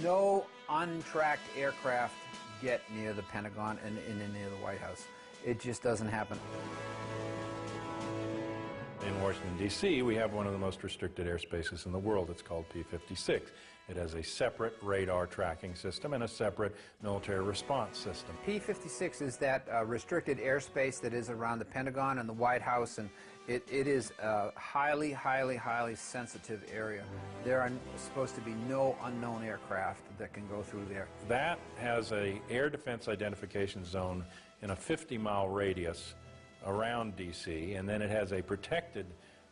No untracked aircraft get near the Pentagon and near the White House. It just doesn't happen. In Washington, D.C., we have one of the most restricted airspaces in the world. It's called P-56. It has a separate radar tracking system and a separate military response system. P-56 is that restricted airspace that is around the Pentagon and the White House, and it is a highly, highly, highly sensitive area. There are supposed to be no unknown aircraft that can go through there. That has a air defense identification zone in a 50-mile radius around D.C., and then it has a protected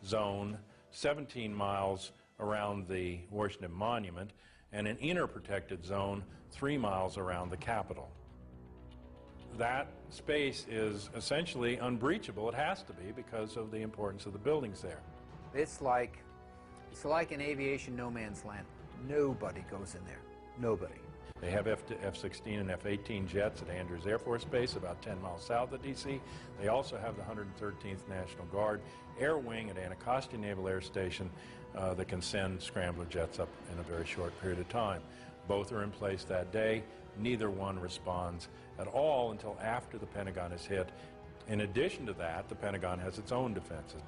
zone 17 miles around the Washington Monument and an inner protected zone 3 miles around the Capitol. That space is essentially unbreachable. It has to be because of the importance of the buildings there. It's like an aviation no man's land. Nobody goes in there. Nobody. They have F-16 and F-18 jets at Andrews Air Force Base, about 10 miles south of D.C. They also have the 113th National Guard Air Wing at Anacostia Naval Air Station that can send scrambler jets up in a very short period of time. Both are in place that day. Neither one responds at all until after the Pentagon is hit. In addition to that, the Pentagon has its own defenses.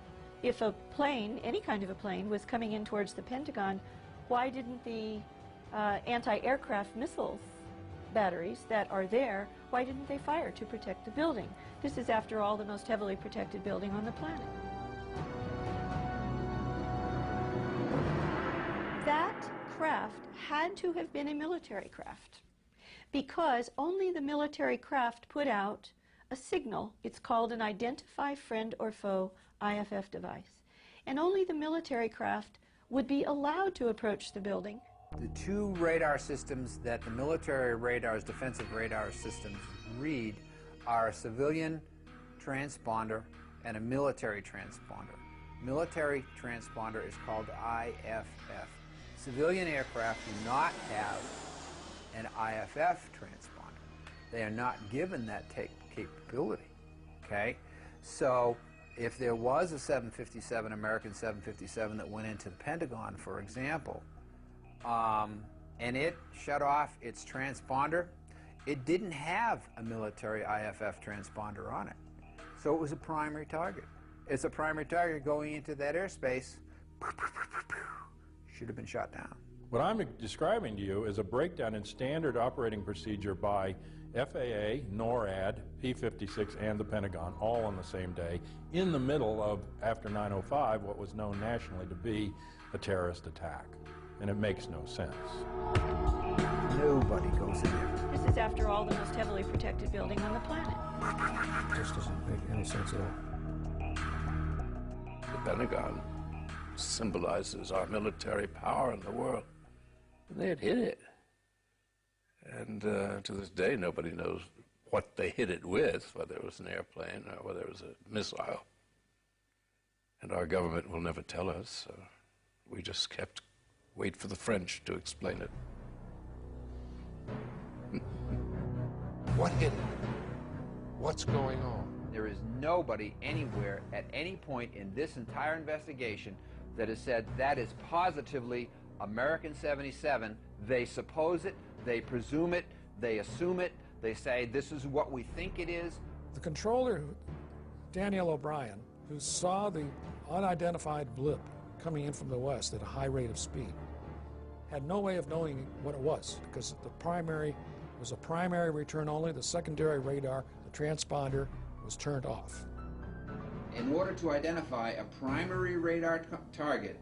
If a plane, any kind of a plane, was coming in towards the Pentagon, why didn't the anti-aircraft missiles batteries that are there, why didn't they fire to protect the building? This is, after all, the most heavily protected building on the planet. That craft had to have been a military craft, because only the military craft put out a signal. It's called an Identify Friend or Foe IFF device. And only the military craft would be allowed to approach the building. The two radar systems that the military radars, defensive radar systems, read are a civilian transponder and a military transponder. Military transponder is called IFF. Civilian aircraft do not have an IFF transponder. They are not given that capability, okay? So if there was a 757, American 757, that went into the Pentagon, for example, and it shut off its transponder, it didn't have a military IFF transponder on it. So it was a primary target. It's a primary target going into that airspace. Should have been shot down. What I'm describing to you is a breakdown in standard operating procedure by FAA, NORAD, P-56, and the Pentagon, all on the same day, in the middle of, after 9/05, what was known nationally to be a terrorist attack. And it makes no sense. Nobody goes in there. This is, after all, the most heavily protected building on the planet. This doesn't make any sense at all. The Pentagon symbolizes our military power in the world. And they had hit it. And to this day, nobody knows what they hit it with, whether it was an airplane or whether it was a missile. And our government will never tell us, so we just kept wait for the French to explain it. What hit it? What's going on? There is nobody anywhere at any point in this entire investigation that has said that is positively American 77. They suppose it, they presume it, they assume it, they say this is what we think it is. The controller, Daniel O'Brien, who saw the unidentified blip coming in from the west at a high rate of speed, had no way of knowing what it was, because the primary was a primary return only. The secondary radar, the transponder, was turned off. In order to identify a primary radar target,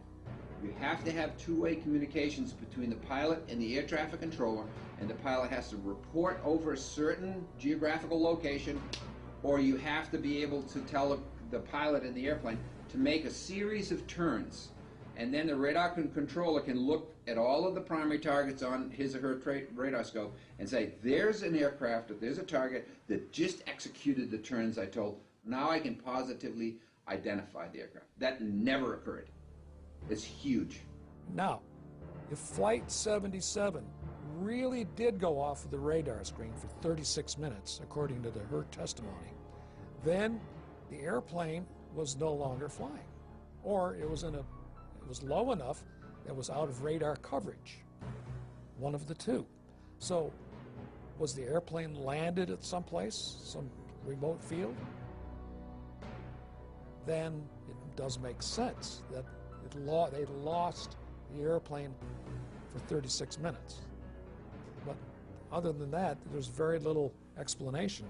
you have to have two-way communications between the pilot and the air traffic controller, and the pilot has to report over a certain geographical location, or you have to be able to tell the pilot in the airplane to make a series of turns. And then the radar controller can look at all of the primary targets on his or her radar scope and say, there's an aircraft, or there's a target that just executed the turns I told. Now I can positively identify the aircraft. That never occurred. It's huge. Now, if Flight 77 really did go off of the radar screen for 36 minutes, according to her testimony, then the airplane was no longer flying, or it was low enough that it was out of radar coverage. one of the two. So, was the airplane landed at some place, some remote field? Then it does make sense that they'd lost the airplane for 36 minutes. But other than that, there's very little explanation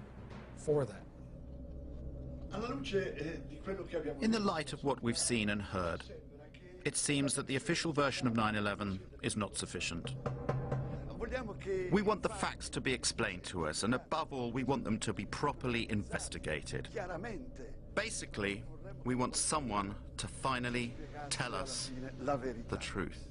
for that. In the light of what we've seen and heard, it seems that the official version of 9/11 is not sufficient. We want the facts to be explained to us, and above all, we want them to be properly investigated. Basically, we want someone to finally tell us the truth.